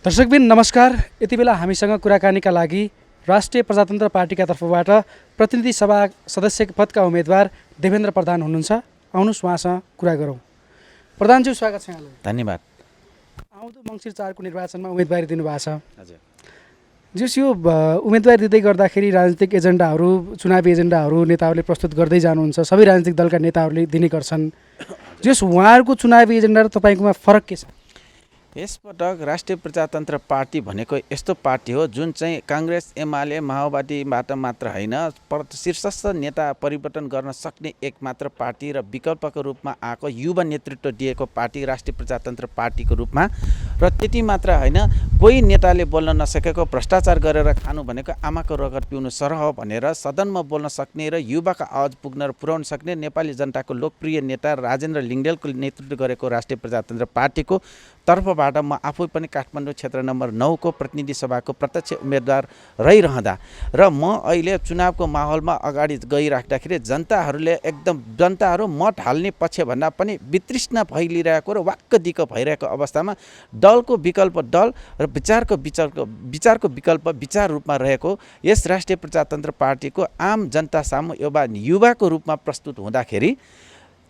दर्शकबिन नमस्कार। यति बेला हामीसँग कुराकानीका लागि राष्ट्रिय प्रजातन्त्र पार्टीका तर्फबाट प्रतिनिधि सभा सदस्य पदका उम्मेदवार देवेन्द्र प्रधान हुनुहुन्छ। आउनुहोस् उहाँसँग कुरा गरौँ। प्रधानज्यू स्वागत छ यहाँलाई। धन्यवाद। आउँदो मङ्सिर 4 को निर्वाचनमा उम्मेदवारी दिनुभएको छ। हजुर। जस यो उम्मेदवारी दिँदै गर्दाखेरि राजनीतिक एजेन्डाहरू चुनावी एजेन्डाहरू नेताहरूले प्रस्तुत गर्दै जानुहुन्छ। सबै राजनीतिक दलका नेताहरूले दिने गर्छन्। जस उहाँहरूको चुनावी एजेन्डा र तपाईँकोमा फरक के छ? यसपटक राष्ट्रिय प्रजातन्त्र पार्टी भनेको यस्तो पार्टी हो जुन चाहिँ काङ्ग्रेस एमाले माओवादीबाट मात्र होइन, शीर्षस्थ नेता परिवर्तन गर्न सक्ने एकमात्र पार्टी र विकल्पको रूपमा आएको युवा नेतृत्व दिएको पार्टी राष्ट्रिय प्रजातन्त्र पार्टीको रूपमा। र त्यति मात्र होइन, कोही नेताले बोल्न नसकेको भ्रष्टाचार गरेर खानु भनेको आमाको रगत पिउनु सरह भनेर सदनमा बोल्न सक्ने र युवाका आवाज पुग्न र पुर्याउन सक्ने नेपाली जनताको लोकप्रिय नेता राजेन्द्र लिङ्गदेलको नेतृत्व गरेको राष्ट्रिय प्रजातन्त्र पार्टीको तर्फबाट म आफै पनि काठमाडौँ क्षेत्र नम्बर 9 को प्रतिनिधि सभाको प्रत्यक्ष उम्मेदवार रहिरहँदा र म अहिले चुनावको माहौलमा अगाडि गइराख्दाखेरि जनताहरू मत हाल्ने पक्षभन्दा पनि वितृष्णा फैलिरहेको र वाक्क दिक्क भइरहेको अवस्थामा दलको विकल्प दल र विचारको विकल्प विचार रूपमा रहेको यस राष्ट्रिय प्रजातन्त्र पार्टीको आम जनता सामु युवाको रूपमा प्रस्तुत हुँदाखेरि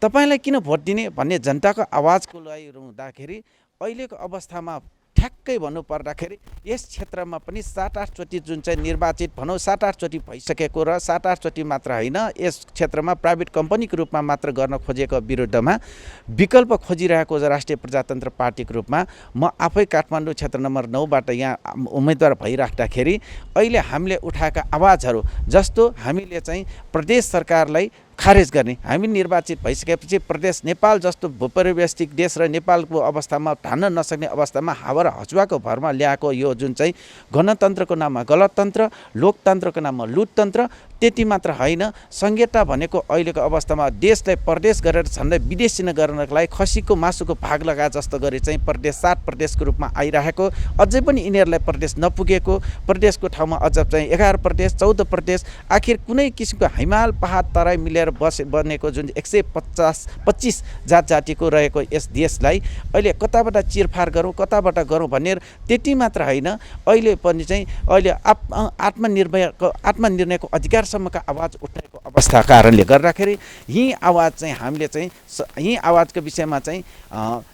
तपाईलाई किन भोट दिने भन्ने जनताको आवाजको लागि हुँदाखेरि अहिलेको अवस्थामा ठ्याक्कै भन्नुपर्दाखेरि यस क्षेत्रमा पनि 7-8 चोटि जुन चाहिँ निर्वाचित भनौँ 7-8 चोटि भइसकेको र 7-8 चोटि मात्र होइन, यस क्षेत्रमा प्राइभेट कम्पनीको रूपमा मात्र गर्न खोजेको विरुद्धमा विकल्प खोजिरहेको राष्ट्रिय प्रजातन्त्र पार्टीको रूपमा म आफै काठमाडौँ क्षेत्र नम्बर 9 बाट यहाँ उम्मेदवार भइराख्दाखेरि अहिले हामीले उठाएका आवाजहरू जस्तो हामीले चाहिँ प्रदेश सरकारलाई खारेज गर्ने, हामी निर्वाचित भइसकेपछि प्रदेश नेपाल जस्तो भूपरिवेष्टिक देश र नेपालको अवस्थामा ठान्न नसक्ने अवस्थामा हावा र हचुवाको भरमा ल्याएको यो जुन चाहिँ गणतन्त्रको नाममा गलतन्त्र, लोकतन्त्रको नाममा लुटतन्त्र, त्यति मात्र होइन, संहिता भनेको अहिलेको अवस्थामा देशलाई प्रदेश गरेर झन्डै विदेशी गर्नका लागि खसीको मासुको भाग लगा जस्तो गरी चाहिँ प्रदेश 7 प्रदेशको रूपमा आइरहेको, अझै पनि यिनीहरूलाई प्रदेश नपुगेको, प्रदेशको ठाउँमा अझ चाहिँ 11 प्रदेश 14 प्रदेश, आखिर कुनै किसिमको हिमाल पहाड तराई मिलेर बनेको जुन 125 जात जातिको रहेको यस देशलाई अहिले कताबाट चिरफार गरौँ कताबाट गरौँ भन्ने त्यति मात्र होइन, अहिले पनि चाहिँ अहिले आत्मनिर्णयको अधिकारसम्मका आवाज उठाएको अवस्था कारणले गर्दाखेरि यही आवाज चाहिँ हामीले चाहिँ यही आवाजको विषयमा चाहिँ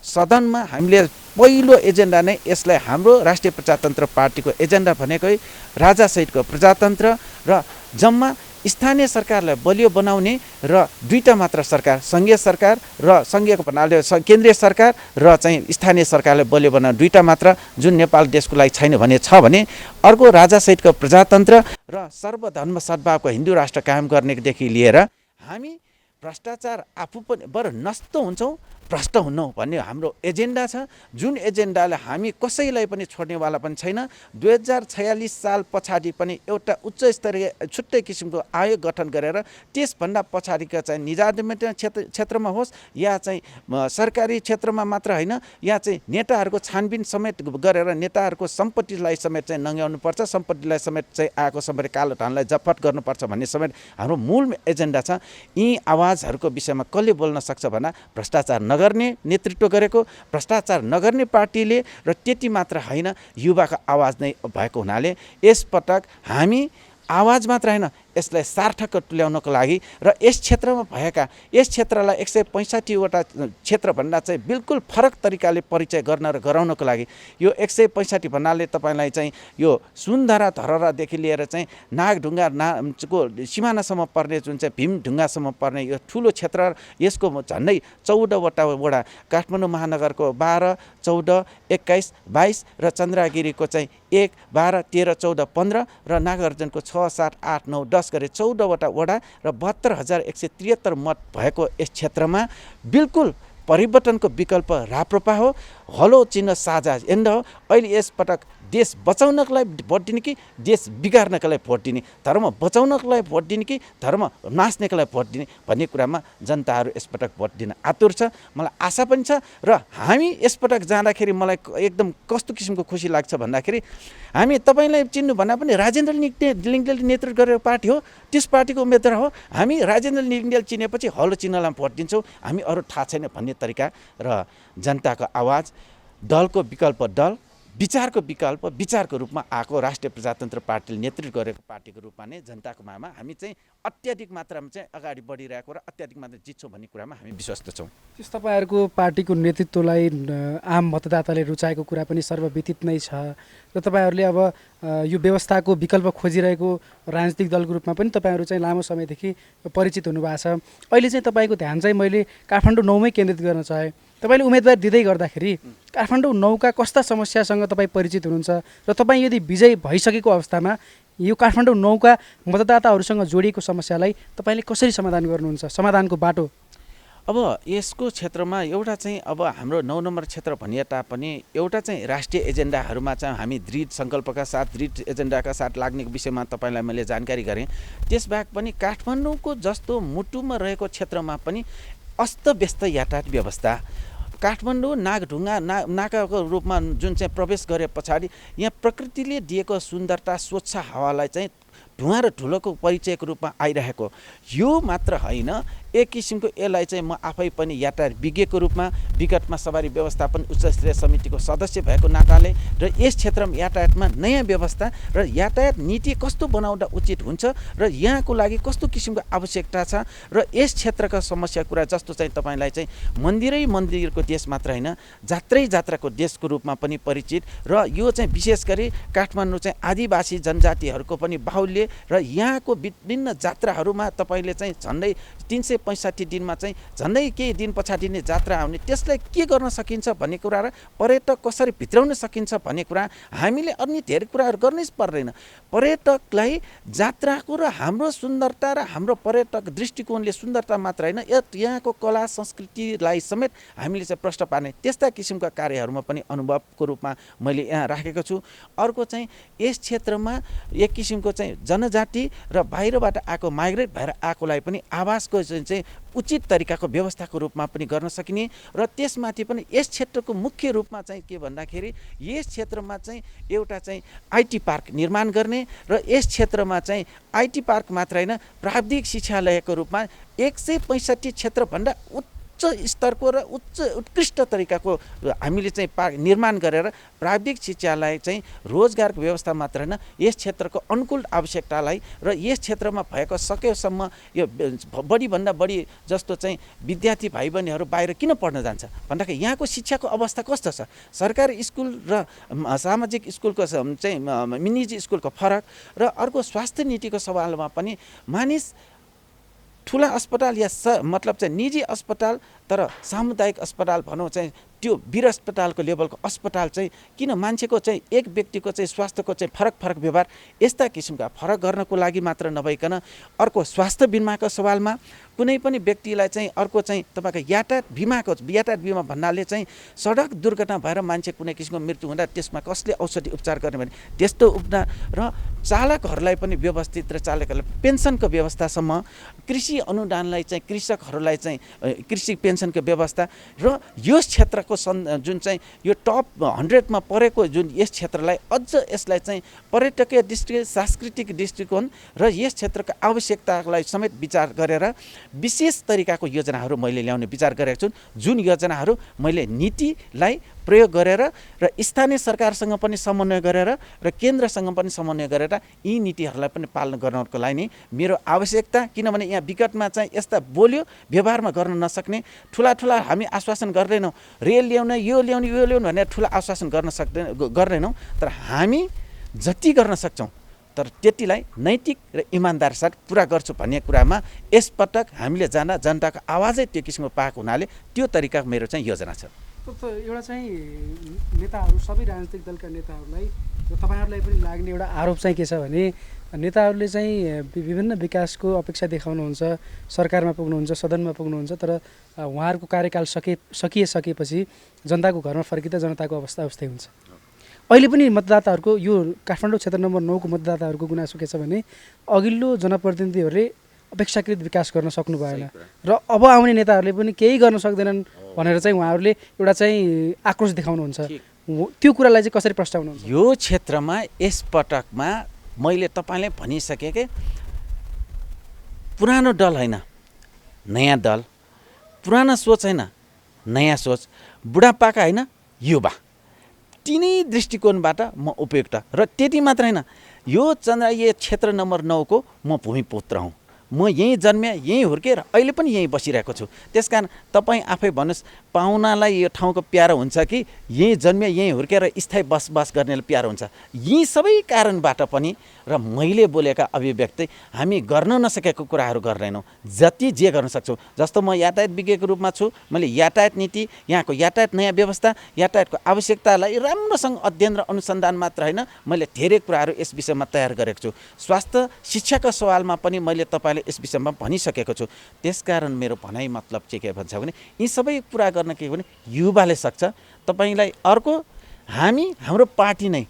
सदनमा हामीले पहिलो एजेन्डा नै यसलाई हाम्रो राष्ट्रिय प्रजातन्त्र पार्टीको एजेन्डा भनेकै राजासहितको प्रजातन्त्र र जम्मा स्थानीय सरकारलाई बलियो बनाउने र दुईटा मात्र सरकार, सङ्घीय सरकार र सङ्घीयको भन्नाले केन्द्रीय सरकार र चाहिँ स्थानीय सरकारलाई बलियो बनाउने दुईटा मात्र जुन नेपाल देशको लागि छैन भने छ भने अर्को राजासहितको प्रजातन्त्र र सर्वधर्म सद्भावको हिन्दू राष्ट्र कायम गर्नेदेखि लिएर हामी भ्रष्टाचार आफू पनि बरु नष्ट हुन्छौँ भ्रष्ट हुन्नौँ भन्ने हाम्रो एजेन्डा छ, जुन एजेन्डाले हामी कसैलाई पनि छोड्नेवाला पनि छैन। 2046 साल पछाडि पनि एउटा उच्च स्तरीय छुट्टै किसिमको आयोग गठन गरेर त्यसभन्दा पछाडिका चाहिँ निजामती क्षेत्रमा होस् या चाहिँ सरकारी क्षेत्रमा मात्र होइन, या चाहिँ नेताहरूको छानबिन समेत गरेर नेताहरूको सम्पत्तिलाई समेत चाहिँ नङ्ग्याउनुपर्छ, सम्पत्तिलाई समेत चाहिँ आएको सम्पत्ति कालो धनलाई जफत गर्नुपर्छ भन्ने समेत हाम्रो मूल एजेन्डा छ। यी आवाजहरूको विषयमा कसले बोल्न सक्छ भन्दा भ्रष्टाचार गर्ने नेतृत्व गरेको, भ्रष्टाचार नगर्ने पार्टीले र त्यति मात्र होइन युवाको आवाज नै भएको हुनाले यसपटक हामी आवाज मात्र होइन यसलाई सार्थक तुल्याउनको लागि र यस क्षेत्रमा भएका यस क्षेत्रलाई 165 वटा क्षेत्रभन्दा चाहिँ बिल्कुल फरक तरिकाले परिचय गर्न र गराउनको लागि यो 165 भन्नाले तपाईँलाई चाहिँ यो सुनधारा धरहरादेखि लिएर चाहिँ नागढुङ्गाको सिमानासम्म पर्ने जुन चाहिँ भीमढुङ्गासम्म पर्ने यो ठुलो क्षेत्र, यसको झन्डै 14 वटा वडा, काठमाडौँ महानगरको 12, 14, 21, 22 र चन्द्रगिरीको चाहिँ 1, 12, 13, 14, 15 र नागार्जुनको 6, 7, 8, 9, 10 गरी 14 वटा वडा र 72,173 मत भएको यस क्षेत्रमा बिल्कुल परिवर्तनको विकल्प राप्रपा हो, हलो चिन्ह साझा एन्ड हो। अहिले यसपटक देश बचाउनको लागि भोट दिने कि देश बिगार्नको लागि भोट दिने, धर्म बचाउनको लागि भोट दिने कि धर्म नाच्नेको लागि भोट दिने भन्ने कुरामा जनताहरू यसपटक भोट दिन आतुर छ। मलाई आशा पनि छ र हामी यसपटक जाँदाखेरि मलाई एकदम कस्तो किसिमको खुसी लाग्छ भन्दाखेरि हामी तपाईँलाई चिन्नु भन्दा पनि राजेन्द्र लिङ्गदेल नेतृत्व गरेको पार्टी हो, त्यस पार्टीको उम्मेदवार हो। हामी राजेन्द्र लिङ्गदेल चिनेपछि हलो चिन्हलाई भोट दिन्छौँ, हामी अरू थाहा छैन भन्ने तरिका र जनताको आवाज, दलको विकल्प दल, विचारको विकल्प विचारको रूपमा आएको राष्ट्रिय प्रजातन्त्र पार्टीले नेतृत्व गरेको पार्टीको रूपमा नै जनताको मामा हामी चाहिँ अत्याधिक मात्रामा चाहिँ अगाडि बढिरहेको र अत्याधिक मात्रा जित्छौँ भन्ने कुरामा हामी विश्वस्त छौँ। त्यस तपाईँहरूको पार्टीको नेतृत्वलाई आम मतदाताले रुचाएको कुरा पनि सर्वविदित नै छ र तपाईँहरूले अब यो व्यवस्थाको विकल्प खोजिरहेको राजनीतिक दलको रूपमा पनि तपाईँहरू चाहिँ लामो समयदेखि परिचित हुनुभएको छ। अहिले चाहिँ तपाईँको ध्यान चाहिँ मैले काठमाडौँ 9मै केन्द्रित गर्न चाहेँ। तपाईँले उम्मेदवार दिँदै गर्दाखेरि काठमाडौँ 9का कस्ता समस्यासँग तपाईँ परिचित हुनुहुन्छ र तपाईँ यदि विजयी भइसकेको अवस्थामा यो काठमाडौँ 9का मतदाताहरूसँग जोडिएको समस्यालाई तपाईँले कसरी समाधान गर्नुहुन्छ, समाधानको बाटो? अब यसको क्षेत्रमा एउटा चाहिँ अब हाम्रो 9 नम्बर क्षेत्र भनिए तापनि एउटा चाहिँ राष्ट्रिय एजेन्डाहरूमा चाहिँ हामी दृढ सङ्कल्पका साथ दृढ एजेन्डाका साथ लाग्ने विषयमा तपाईँलाई मैले जानकारी गरेँ। त्यसबाहेक पनि काठमाडौँको जस्तो मुटुमा रहेको क्षेत्रमा पनि अस्तव्यस्त यातायात व्यवस्था, काठमाडौँ नागढुङ्गा नाकाको रूपमा जुन चाहिँ प्रवेश गरे पछाडि यहाँ प्रकृतिले दिएको सुन्दरता स्वच्छ हावालाई चाहिँ धुवा र धुलोको परिचयको रूपमा आइरहेको यो मात्र होइन, एक किसिमको यसलाई चाहिँ म आफै पनि यातायात विज्ञको रूपमा विगतमा सवारी व्यवस्थापन उच्च स्तरीय समितिको सदस्य भएको नाताले र यस क्षेत्रमा यातायातमा नयाँ व्यवस्था र यातायात नीति कस्तो बनाउँदा उचित हुन्छ र यहाँको लागि कस्तो किसिमको आवश्यकता छ र यस क्षेत्रका समस्या कुरा जस्तो चाहिँ तपाईँलाई चाहिँ मन्दिरै मन्दिरको देश मात्र होइन जात्रै जात्राको देशको रूपमा पनि परिचित र यो चाहिँ विशेष गरी काठमाडौँ चाहिँ आदिवासी जनजातिहरूको पनि बाहुल्य र यहाँको विभिन्न जात्राहरूमा तपाईँले चाहिँ झन्डै 365 दिनमा चाहिँ झन्डै केही दिन पछाडि नै जात्रा आउने, त्यसलाई के गर्न सकिन्छ भन्ने कुरा र पर्यटक कसरी भित्राउन सकिन्छ भन्ने कुरा हामीले अन्य धेरै कुराहरू गर्नै पर्दैन। पर्यटकलाई जात्राको र हाम्रो सुन्दरता र हाम्रो पर्यटक दृष्टिकोणले सुन्दरता मात्र होइन यहाँको कला संस्कृतिलाई समेत हामीले चाहिँ प्रश्न पार्ने त्यस्ता किसिमका कार्यहरूमा पनि अनुभवको रूपमा मैले यहाँ राखेको छु। अर्को चाहिँ यस क्षेत्रमा एक किसिमको चाहिँ जनजाति र बाहिरबाट आएको माइग्रेट भएर आएकोलाई पनि आवासको चाहिँ उचित तरिकाको व्यवस्थाको रूपमा पनि गर्न सकिने र त्यसमाथि पनि यस क्षेत्रको मुख्य रूपमा चाहिँ के भन्दाखेरि यस क्षेत्रमा चाहिँ एउटा चाहिँ आइटी पार्क निर्माण गर्ने र यस क्षेत्रमा चाहिँ आइटी पार्क मात्र होइन प्राविधिक शिक्षालयको रूपमा 165 क्षेत्रभन्दा उच्च स्तरको र उत्कृष्ट तरिकाको हामीले चाहिँ पार्क निर्माण गरेर प्राविधिक शिक्षालाई चाहिँ रोजगारको व्यवस्था मात्र होइन यस क्षेत्रको अनुकूल आवश्यकतालाई र यस क्षेत्रमा भएको सकेसम्म यो बढीभन्दा बढी जस्तो चाहिँ विद्यार्थी भाइ बहिनीहरू बाहिर किन पढ्न जान्छ भन्दाखेरि यहाँको शिक्षाको अवस्था कस्तो छ, सरकारी स्कुल र सामाजिक स्कुलको चाहिँ निजी स्कुलको फरक र अर्को स्वास्थ्य नीतिको सवालमा पनि मानिस ठुला अस्पताल या मतलब चाहिँ निजी अस्पताल तर सामुदायिक अस्पताल भनौँ चाहिँ त्यो वीर अस्पतालको लेभलको अस्पताल चाहिँ किन मान्छेको चाहिँ एक व्यक्तिको चाहिँ स्वास्थ्यको चाहिँ फरक व्यवहार यस्ता किसिमका फरक गर्नको लागि मात्र नभइकन अर्को स्वास्थ्य बिमाको सवालमा कुनै पनि व्यक्तिलाई चाहिँ अर्को चाहिँ तपाईँको यातायात बिमा भन्नाले चाहिँ सडक दुर्घटना भएर मान्छे कुनै किसिमको मृत्यु हुँदा त्यसमा कसले औषधि उपचार गर्ने भने त्यस्तो उपचार र चालकहरूलाई पनि व्यवस्थित र चालकहरूलाई पेन्सनको व्यवस्थासम्म कृषि अनुदानलाई चाहिँ कृषकहरूलाई चाहिँ कृषि पेन्सनको व्यवस्था र यस क्षेत्रको जुन चाहिँ यो टप 100मा परेको जुन यस क्षेत्रलाई अझ यसलाई चाहिँ पर्यटकीय दृष्टि सांस्कृतिक दृष्टिकोण र यस क्षेत्रको आवश्यकतालाई समेत विचार गरेर विशेष तरिकाको योजनाहरू मैले ल्याउने विचार गरेको छु, जुन योजनाहरू मैले नीतिलाई प्रयोग गरेर र स्थानीय सरकारसँग पनि समन्वय गरेर र केन्द्रसँग पनि समन्वय गरेर यी नीतिहरूलाई पनि पालन गर्नको लागि नै मेरो आवश्यकता, किनभने यहाँ विगतमा चाहिँ यस्ता बोल्यो व्यवहारमा गर्न नसक्ने ठुला हामी आश्वासन गर्दैनौँ, रेल ल्याउने यो ल्याउने भनेर ठुला आश्वासन गर्दैनौँ, तर हामी जति गर्न सक्छौँ तर त्यतिलाई नैतिक र इमान्दार साथ पुरा गर्छु भन्ने कुरामा यसपटक हामीले जाँदा जनताको आवाजै त्यो किसिमको पाएको हुनाले त्यो तरिका मेरो चाहिँ योजना छ। एउटा चाहिँ नेताहरू सबै राजनीतिक दलका नेताहरूलाई र तपाईँहरूलाई पनि लाग्ने एउटा आरोप चाहिँ के छ भने नेताहरूले चाहिँ विभिन्न विकासको अपेक्षा देखाउनुहुन्छ, सरकारमा पुग्नुहुन्छ, सदनमा पुग्नुहुन्छ, तर उहाँहरूको कार्यकाल सकिएपछि जनताको घरमा फर्किँदा जनताको अवस्था उस्तै हुन्छ। अहिले पनि मतदाताहरूको यो काठमाडौँ क्षेत्र नम्बर 9को मतदाताहरूको गुनासो के छ भने अघिल्लो जनप्रतिनिधिहरूले अपेक्षाकृत विकास गर्न सक्नु भएन र अब आउने नेताहरूले पनि केही गर्न सक्दैनन् भनेर चाहिँ उहाँहरूले एउटा चाहिँ आक्रोश देखाउनुहुन्छ। त्यो कुरालाई चाहिँ कसरी प्रस्ताउनुहुन्छ? यो क्षेत्रमा यसपटकमा मैले तपाईँलाई भनिसकेँ कि पुरानो दल होइन नयाँ दल, पुरानो सोच होइन नयाँ सोच, बुढापाका होइन युवा, तिनै दृष्टिकोणबाट म उपयुक्त र त्यति मात्र होइन यो चन्द्राय क्षेत्र नम्बर 9 को म भूमिपुत्र हुँ म यहीँ जन्मे यहीँ हुर्केर अहिले पनि यहीँ बसिरहेको छु त्यसकारण तपाईँ आफै भन्नुहोस् पाहुनालाई यो ठाउँको प्यारो हुन्छ कि यहीँ जन्मे यहीँ हुर्केर स्थायी बसोबास गर्नेलाई प्यारो हुन्छ यी सबै कारणबाट पनि र मैले बोलेका अभिव्यक्ति हामी गर्न नसकेको कुराहरू गर्दैनौँ जति जे गर्न सक्छौँ जस्तो म यातायात विज्ञको रूपमा छु मैले यातायात नीति यहाँको यातायात नयाँ व्यवस्था यातायातको आवश्यकतालाई राम्रोसँग अध्ययन र अनुसन्धान मात्र होइन मैले धेरै कुराहरू यस विषयमा तयार गरेको छु स्वास्थ्य शिक्षाको सवालमा पनि मैले तपाईँलाई यस विषयमा भनिसकेको छु त्यसकारण मेरो भनाइ मतलब चाहिँ के भन्छ भने यी सबै कुरा गर्न के भने युवाले सक्छ तपाईँलाई अर्को हाम्रो पार्टी नै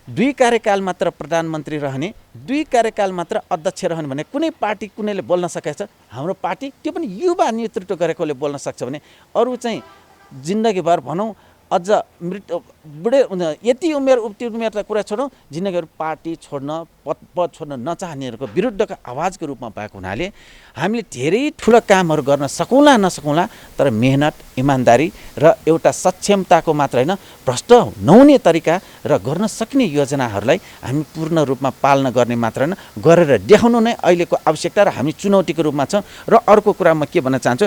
2 कार्यकाल मात्र प्रधानमन्त्री रहने 2 कार्यकाल मात्र अध्यक्ष रहने भने कुनै पार्टी कुनैले बोल्न सकेको छ हाम्रो पार्टी त्यो पनि युवा नेतृत्व गरेकोले बोल्न सक्छ भने अरू चाहिँ जिन्दगीभर भनौँ अझ बुढे यति उमेर उति उमेर त कुरा छोडौँ जिन्दगीभर पार्टी छोड्न पद छोड्न नचाहनेहरूको विरुद्धको आवाजको रूपमा भएको हुनाले हामीले धेरै ठुलो कामहरू गर्न सकौँला नसकौँला तर मेहनत इमान्दारी र एउटा सक्षमताको मात्र होइन भ्रष्ट नहुने तरिका र गर्न सक्ने योजनाहरूलाई हामी पूर्ण रूपमा पालना गर्ने मात्र होइन गरेर देखाउनु नै अहिलेको आवश्यकता र हामी चुनौतीको रूपमा छौँ र अर्को कुरा म के भन्न चाहन्छु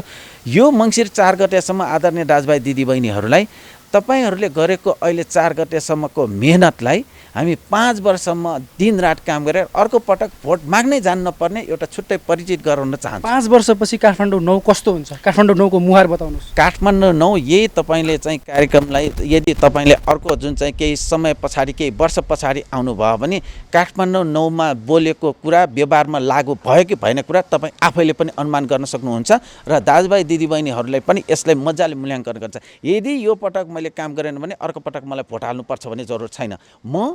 यो मङ्सिर 4 गतेसम्म आदरणीय दाजुभाइ दिदीबहिनीहरूलाई तपाईहरूले गरेको अहिले 4 गतेसम्मको मेहनतलाई हामी 5 वर्षसम्म दिनरात काम गरेर अर्को पटक भोट माग्नै जान नपर्ने एउटा छुट्टै परिचित गराउन चाहन्छु 5 वर्षपछि काठमाडौँ 9 कस्तो हुन्छ काठमाडौँ 9 को मुहार बताउनुहोस् काठमाडौँ 9 यही तपाईँले चाहिँ कार्यक्रमलाई यदि तपाईँले अर्को जुन चाहिँ केही समय पछाडि केही वर्ष पछाडि आउनुभयो भने काठमाडौँ 9 मा बोलेको कुरा व्यवहारमा लागू भयो कि भएन कुरा तपाईँ आफैले पनि अनुमान गर्न सक्नुहुन्छ र दाजुभाइ दिदीबहिनीहरूलाई पनि यसलाई मजाले मूल्याङ्कन गर्छ यदि यो पटक मैले काम गरेन भने अर्को पटक मलाई भोट हाल्नुपर्छ भन्ने जरुरत छैन म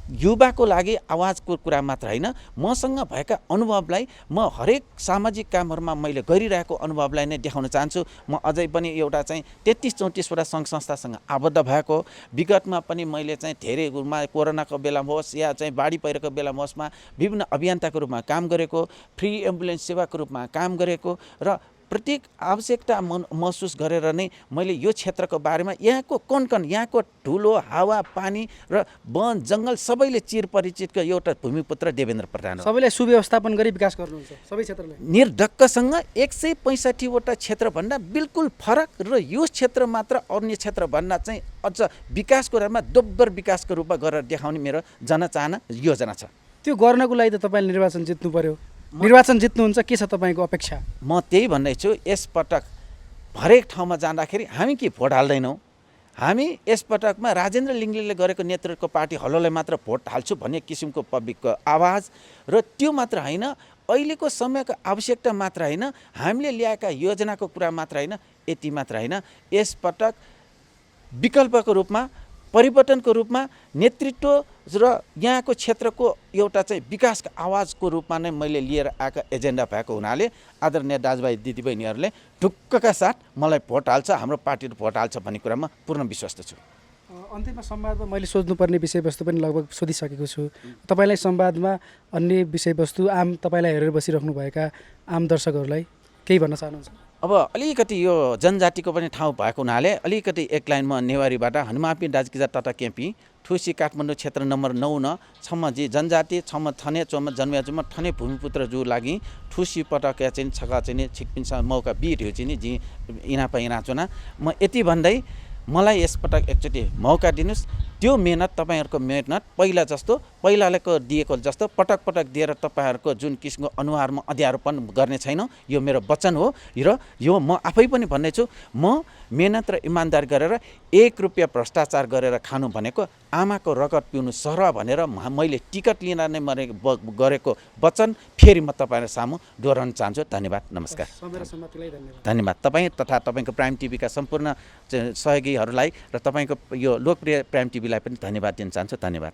युवाको लागि आवाजको कुरा मात्र होइन मसँग भएका अनुभवलाई म हरेक सामाजिक कामहरूमा मैले गरिरहेको अनुभवलाई नै देखाउन चाहन्छु म अझै पनि एउटा चाहिँ 33-34 वटा सङ्घ संस्थासँग आबद्ध भएको विगतमा पनि मैले चाहिँ धेरै रूपमा कोरोनाको बेलामा होस् या चाहिँ बाढी पहिरोको बेलामा होस् विभिन्न अभियन्ताको रूपमा काम गरेको फ्री एम्बुलेन्स सेवाको रूपमा काम गरेको र प्रत्येक आवश्यकता महसुस गरेर नै मैले यो क्षेत्रको बारेमा यहाँको कन यहाँको ठुलो हावा पानी र वन जङ्गल सबैले चिरपरिचितको एउटा भूमिपुत्र देवेन्द्र प्रधान हो सबैलाई सुव्यवस्थापन गरी विकास गर्नुहुन्छ सबै क्षेत्रलाई निर्धक्कसँग 165 वटा क्षेत्रभन्दा बिल्कुल फरक र यो क्षेत्र मात्र अन्य क्षेत्रभन्दा चाहिँ अझ विकासको रूपमा दोब्बर विकासको रूपमा गरेर देखाउने मेरो जनचाहना योजना छ त्यो गर्नको लागि त तपाईँले निर्वाचन जित्नु पर्यो निर्वाचन जित्नुहुन्छ के छ तपाईँको अपेक्षा म त्यही भन्दैछु यसपटक हरेक ठाउँमा जाँदाखेरि हामी के भोट हाल्दैनौँ हामी यसपटकमा राजेन्द्र लिङ्गलेले गरेको नेतृत्वको पार्टी हलोलाई मात्र भोट हाल्छु भन्ने किसिमको पब्लिकको आवाज र त्यो मात्र होइन अहिलेको समयको आवश्यकता मात्र होइन हामीले ल्याएका योजनाको कुरा मात्र होइन यति मात्र होइन यसपटक विकल्पको रूपमा परिवर्तनको रूपमा नेतृत्व र यहाँको क्षेत्रको एउटा चाहिँ विकासको आवाजको रूपमा नै मैले लिएर आएको एजेन्डा भएको हुनाले आदरणीय दाजुभाइ दिदीबहिनीहरूले ढुक्कका साथ मलाई भोट हाल्छ हाम्रो पार्टीले भोट हाल्छ भन्ने कुरामा पूर्ण विश्वस्त छु अन्त्यमा संवादमा मैले सोध्नुपर्ने विषयवस्तु पनि लगभग सोधिसकेको छु तपाईँलाई संवादमा अन्य विषयवस्तु तपाईँलाई हेरेर बसिराख्नुभएका आम दर्शकहरूलाई केही भन्न चाहनुहुन्छ अब अलिकति यो जनजातिको पनि ठाउँ भएको हुनाले अलिकति एक लाइनमा नेवारीबाट हनुमापी दाजकिजा तथा केपी ठुसी काठमाडौँ क्षेत्र नम्बर 9 न छम्म जी जनजाति छम्म थने चोम जन्मयाजुमा थने भूमिपुत्र जो लागि ठुसी पटक या चाहिँ छका चाहिँ छिकपिन्छ मौका बिर हो चाहिँ जी इना पैना चुना म यति भन्दै मलाई यसपटक एकचोटि मौका दिनुस् त्यो मेहनत तपाईहरुको मेहनत पहिला जस्तो पहिलाको दिएको जस्तो पटक पटक दिएर तपाईहरुको जुन किसिमको अनुहारमा अँध्यारोपन गर्ने छैन यो मेरो वचन हो र यो म आफै पनि भन्ने छु म मेहनत र इमानदार गरेर 1 रुपैयाँ भ्रष्टाचार गरेर खानु भनेको आमाको रगत पिउनु सर भनेर मैले टिकट लिन नै गरेको वचन फेरि म तपाईहरु सामु दोहोर्याउन चाहन्छु धन्यवाद नमस्कार धन्यवाद तपाई तथा तपाईको प्राइम टिभीका सम्पूर्ण सहयोगीहरूलाई र तपाईको यो लोकप्रिय प्राइम टिभीलाई पनि धन्यवाद दिन चाहन्छु धन्यवाद